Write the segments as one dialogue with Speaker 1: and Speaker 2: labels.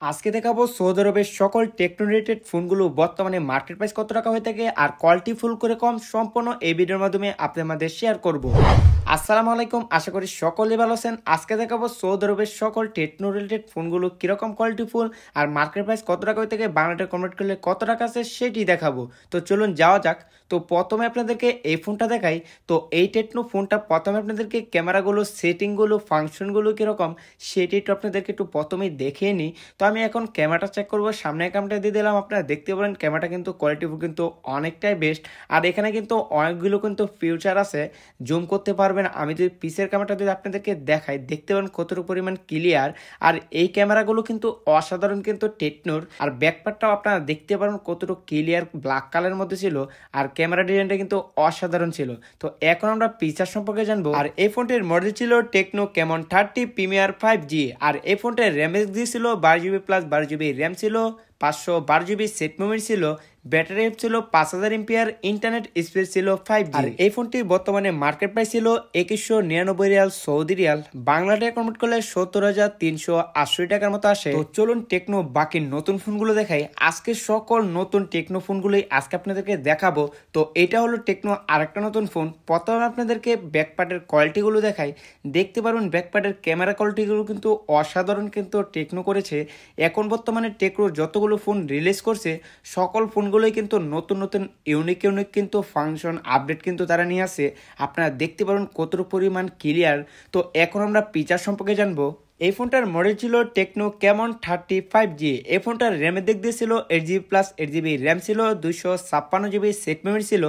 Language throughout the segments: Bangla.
Speaker 1: আজকে দেখাবো সৌদি আরবের সকল টেকনো রিলেটেড ফোনগুলো বর্তমানে মার্কেট প্রাইস কত টাকা হয়ে থাকে আর কোয়ালিটি ফুল করে কম সম্পূর্ণ এই ভিডিওর মাধ্যমে আপনাদের শেয়ার করব। আসসালামু আলাইকুম, আশা করি সকলে ভালো আছেন। আজকে দেখাবো সৌদি আরবের সকল টেকনো রিলেটেড ফোনগুলো কিরকম কোয়ালিটি ফুল আর মার্কেট প্রাইস কত টাকা হয়ে থাকে, বাংলাতে কনভার্ট করলে কত টাকা আছে সেটি দেখাবো। তো চলুন যাওয়া যাক। তো প্রথমে আপনাদেরকে এই ফোনটা দেখাই। তো এই টেকনো ফোনটা প্রথমে আপনাদেরকে ক্যামেরাগুলো, সেটিংগুলো, ফাংশনগুলো কীরকম সেটি একটু আপনাদেরকে একটু প্রথমেই দেখিয়ে নিই। তো আমি এখন ক্যামেরাটা চেক করবো, সামনে ক্যামেরাটা দিয়ে দিলাম। আপনারা দেখতে পারেন ক্যামেরাটা কিন্তু কোয়ালিটি কিন্তু অনেকটাই বেস্ট। আর এখানে কিন্তু অনেকগুলো কিন্তু ফিউচার আছে, জুম করতে পারবেন। আমি যদি পিসের ক্যামেরাটা যদি আপনাদেরকে দেখাই, দেখতে পারেন কতটুকু পরিমাণ ক্লিয়ার। আর এই ক্যামেরাগুলো কিন্তু অসাধারণ কিন্তু টেকনোর। আর ব্যাকপার্টটাও আপনারা দেখতে পারেন কতটুকু ক্লিয়ার, ব্ল্যাক কালারের মধ্যে ছিল। আর ক্যামেরা ডিজাইনটা কিন্তু অসাধারণ ছিল। তো এখন আমরা ফিচার সম্পর্কে জানবো। আর এই ফোনটির মডেল ছিল টেকনো ক্যামন 30 প্রিমিয়ার 5G। আর এই ফোনটির র্যাম দিয়েছিল 12GB প্লাস 12GB র্যাম ছিল, 512GB সেট মেমোরি ছিল, ব্যাটারি ছিল 5000 এমপিআর, ইন্টারনেট স্পিড ছিল 5G। আর এই ফোনটি বর্তমানে মার্কেট প্রাইস ছিল 2199 রিয়াল, সৌদি রিয়াল। বাংলাতে কনভার্ট করলে 70,380 টাকার মতো আসে। তো চলুন টেকনো বাকি নতুন ফোনগুলো দেখাই। আজকে সকল নতুন টেকনো ফোনগুলোই আজকে আপনাদেরকে দেখাবো। তো এটা হলো টেকনো আরেকটা নতুন ফোন। প্রথমে আপনাদেরকে ব্যাকপার্টের কোয়ালিটিগুলো দেখাই। দেখতে পারবেন ব্যাকপার্টের ক্যামেরা কোয়ালিটিগুলো কিন্তু অসাধারণ কিন্তু টেকনো করেছে। এখন বর্তমানে টেকনো যতগুলো ফোন রিলিজ করছে সকল ফোনগুলোই কিন্তু নতুন নতুন ইউনিক কিন্তু ফাংশন আপডেট কিন্তু তারা নিয়ে আসে। আপনারা দেখতে পারেন কতটুকু পরিমাণ ক্লিয়ার। তো এখন আমরা ফিচার সম্পর্কে জানবো। এই ফোনটার মডেল ছিল টেকনো ক্যামন 35G। এই ফোনটার র্যামের দিক দিয়ে ছিল 8GB প্লাস 8GB র্যাম ছিল, 256GB সেট মেমোরি ছিল,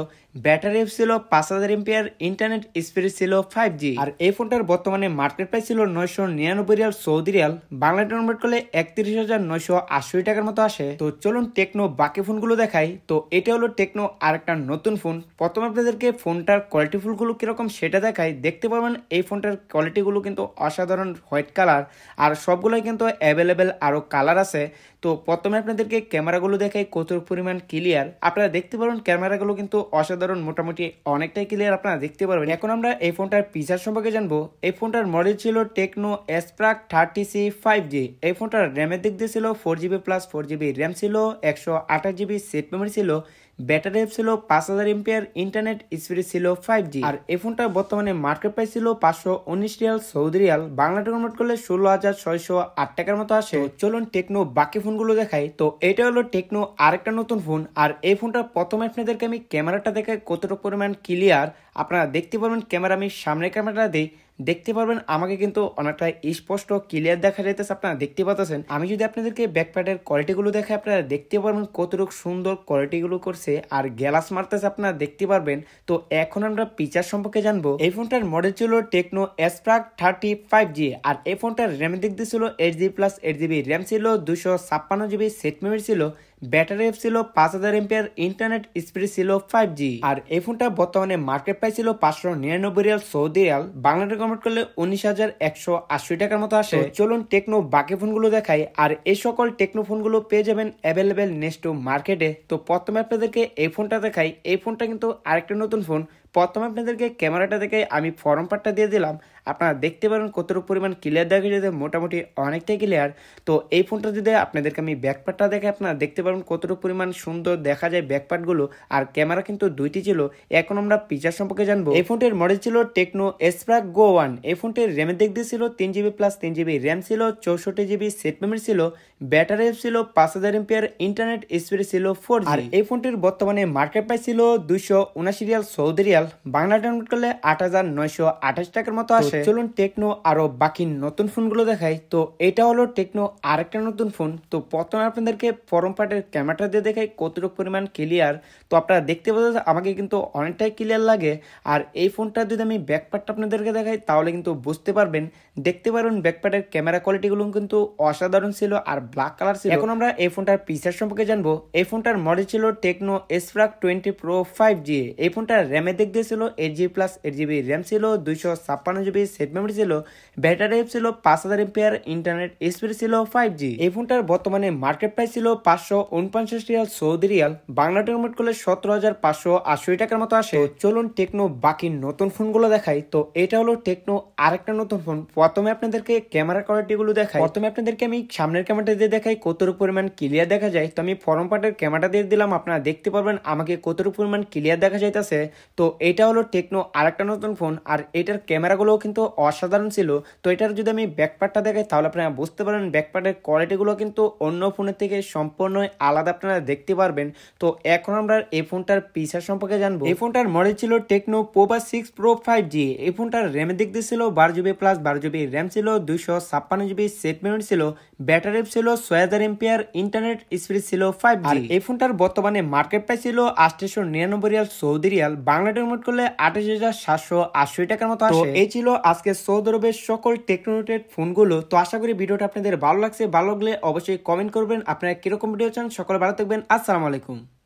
Speaker 1: ব্যাটারি ছিল 5000 এমপিআর, ইন্টারনেট স্পিড ছিল 5G। আর এই ফোনটার বর্তমানে মার্কেট প্রাইস ছিল 999 রিয়াল, সৌদি রিয়াল। বাংলাতে কনভার্ট করলে 31,980 টাকার মতো আসে। তো চলুন টেকনো বাকি ফোনগুলো দেখাই। তো এটা হলো টেকনো আরেকটা নতুন ফোন। প্রথমে আপনাদেরকে ফোনটার কোয়ালিটি ফুলগুলো কিরকম সেটা দেখাই। দেখতে পারবেন এই ফোনটার কোয়ালিটিগুলো কিন্তু অসাধারণ, হোয়াইট কালার। আর সবগুলোই কিন্তু অ্যাভেলেবেল, আরও কালার আছে। তো প্রথমে আপনাদেরকে ক্যামেরাগুলো দেখাই কত পরিমাণ ক্লিয়ার। আপনারা দেখতে পারেন ক্যামেরাগুলো কিন্তু অসাধারণ, মোটামুটি অনেকটাই ক্লিয়ার আপনারা দেখতে পারবেন। এখন আমরা এই ফোনটার ফিচার সম্পর্কে জানবো। এই ফোনটার মডেল ছিল টেকনো স্পার্ক 30C 5G। এই ফোনটার র্যামের দিক দিয়ে ছিল 4GB প্লাস 4GB র্যাম ছিল, 128GB সেট মেমোরি ছিল, ব্যাটারি ছিল 5000 এমপিআর, ইন্টারনেট স্পিড ছিল 5G। আর এই ফোনটার বর্তমানে মার্কেট প্রাইস ছিল 519 রিয়াল, সৌদি রিয়াল। বাংলাতে কনভার্ট করলে 16,608 টাকার মতো আসে। চলুন টেকনো বাকি ফোনগুলো দেখাই। তো এটা হলো টেকনো আরেকটা নতুন ফোন। আর এই ফোনটা প্রথমে আপনাদেরকে আমি ক্যামেরাটা দেখাই কতটুকু পরিমাণ ক্লিয়ার। আপনারা দেখতে পারবেন ক্যামেরা, আমি সামনের ক্যামেরাটা দিই, দেখতে পারবেন আমাকে কিন্তু অনেকটা স্পষ্ট ক্লিয়ার দেখা যাইতেছে। আপনারা দেখতে পাচ্ছেন। আমি যদি আপনাদেরকে ব্যাকপ্যাডের কোয়ালিটিগুলো দেখাই, আপনারা দেখতে পারবেন কতটুকু সুন্দর কোয়ালিটিগুলো করছে আর গ্লাস মারতেছে, আপনারা দেখতে পারবেন। তো এখন আমরা ফিচার সম্পর্কে জানবো। এই ফোনটার মডেল ছিল টেকনো স্পার্ক 35G। আর এই ফোনটার র্যামের দিক দিয়ে ছিল 8GB প্লাস 8GB র্যাম ছিল, 256GB সেট মেমোরি ছিল, ব্যাটারি ছিল 5000 এমপিআর, ইন্টারনেট স্পিড ছিল 5G। আর এই ফোনটা বর্তমানে মার্কেট প্রাইস ছিল 599 রিয়াল, সৌদি রিয়াল। বাংলাতে কনভার্ট করলে 19,180 টাকার মতো আসে। চলুন টেকনো বাকি ফোনগুলো দেখাই। আর এই সকল টেকনো ফোনগুলো পেয়ে যাবেন অ্যাভেলেবেল নেক্সট মার্কেটে। তো প্রথমে আপনাদেরকে এই ফোনটা দেখাই। এই ফোনটা কিন্তু আরেকটা নতুন ফোন। প্রথমে আপনাদেরকে ক্যামেরাটা দেখে আমি ফরম পার্টটা দিয়ে দিলাম। আপনারা দেখতে পারেন কতটুকু পরিমাণ ক্লিয়ার দেখা যাচ্ছে, মোটামুটি অনেকটাই ক্লিয়ার। তো এই ফোনটা যদি আপনাদেরকে আমি ব্যাকপার্টটা দেখে, আপনারা দেখতে পারেন কতটুকু পরিমাণ সুন্দর দেখা যায় ব্যাকপার্টগুলো। আর ক্যামেরা কিন্তু দুইটি ছিল। এখন আমরা ফিচার সম্পর্কে জানবো। এই ফোনটির মডেল ছিল টেকনো স্পার্ক গো 1। এই ফোনটির র্যামের দিক দিয়ে ছিল 3GB প্লাস 3GB র্যাম ছিল, 64GB সেট মেমোরি ছিল, ব্যাটারি ছিল 5000 এমপিআর, ইন্টারনেট স্পিড ছিল 4G। আর এই ফোনটির বর্তমানে মার্কেট প্রাইস ছিল 279 Real, Saudi Real. Bangla download করলে 8,928 টাকার মতো আসে। চলুন টেকনো আরো বাকি নতুন ফোনগুলো দেখাই। তো এটা হলো টেকনো আরেকটা নতুন ফোন। তো প্রথমে আপনাদেরকে ফরম পার্টের ক্যামেরাটা দিয়ে দেখাই কতটুকু পরিমাণ ক্লিয়ার। তো আপনারা দেখতে পাচ্ছেন আমাকে কিন্তু অনেকটাই ক্লিয়ার লাগে। আর এই ফোনটা যদি আমি ব্যাকপার্টটা আপনাদেরকে দেখাই তাহলে কিন্তু বুঝতে পারবেন, দেখতে পারবেন ব্যাকপার্টের ক্যামেরা কোয়ালিটিগুলো কিন্তু অসাধারণ ছিল আর ব্ল্যাক কালার ছিল। এখন আমরা এই ফোনটার ফিচার সম্পর্কে জানবো। এই ফোনটার মডেল ছিল টেকনো স্পার্ক 20 Pro 5G। এই ফোনটার র্যামের দিক দিয়ে ছিল 8GB+ 8GB র্যাম ছিল, 256GB সেট মেমোরি ছিল, ব্যাটারি ছিল 5000 এমপিআর, ইন্টারনেট স্পিড ছিল 5G। এই ফোনটার বর্তমানে মার্কেট প্রাইস ছিল 549 Real Saudi Real, Bangla convert করলে 17,580 টাকার মতো আসে। চলুন টেকনো বাকি নতুন ফোনগুলো দেখাই। তো এটা হলো টেকনো আরেকটা নতুন ফোন। প্রথমে আপনাদেরকে ক্যামেরা কোয়ালিটি গুলো দেখাই। প্রথমে আপনাদেরকে আমি সামনের ক্যামেরাটা দিয়ে দেখাই কতটুকু পরিমাণ ক্লিয়ার দেখা যায়। তো আমি ফরম পার্টের ক্যামেরাটা দিয়ে দিলাম, আপনারা দেখতে পারবেন আমাকে কতটুকু পরিমাণ ক্লিয়ার দেখা যাইতেছে। তো এটা হলো টেকনো আরেকটা নতুন ফোন, আর এটার ক্যামেরাগুলোও কিন্তু অসাধারণ ছিল। তো এটার যদি আমি ব্যাকপার্টটা দেখাই তাহলে আপনারা বুঝতে পারেন ব্যাকপার্টের কোয়ালিটিগুলো কিন্তু অন্য ফোনের থেকে সম্পূর্ণ আলাদা, আপনারা দেখতে পারবেন। তো এখন আমরা এই ফোনটার ফিচার সম্পর্কে জানবো। এই ফোনটার মডেল ছিল টেকনো পোকো 6 প্রো 5G। এই ফোনটার র্যামের দিক দিয়ে ছিল 12GB+, 12GB র্যাম ছিল, 256GB সেট মেমোরি ছিল, ব্যাটারি ছিল 6000 এমপিআর, ইন্টারনেট স্পিড ছিল 5G। এই ফোনটার বর্তমানে মার্কেট প্রাইস ছিল 899 Real Saudi Real, Bangla convert করলে 28,780 টাকার মতো আসে। এই ছিল আজকে সৌদি আরবের সকল টেকনোরেটেড ফোনগুলো। তো আশা করি ভিডিওটা আপনাদের ভালো লাগছে। ভালো লাগলে অবশ্যই কমেন্ট করবেন আপনারা কিরকম ভিডিও চান। সকলে ভালো থাকবেন। আসসালামু আলাইকুম।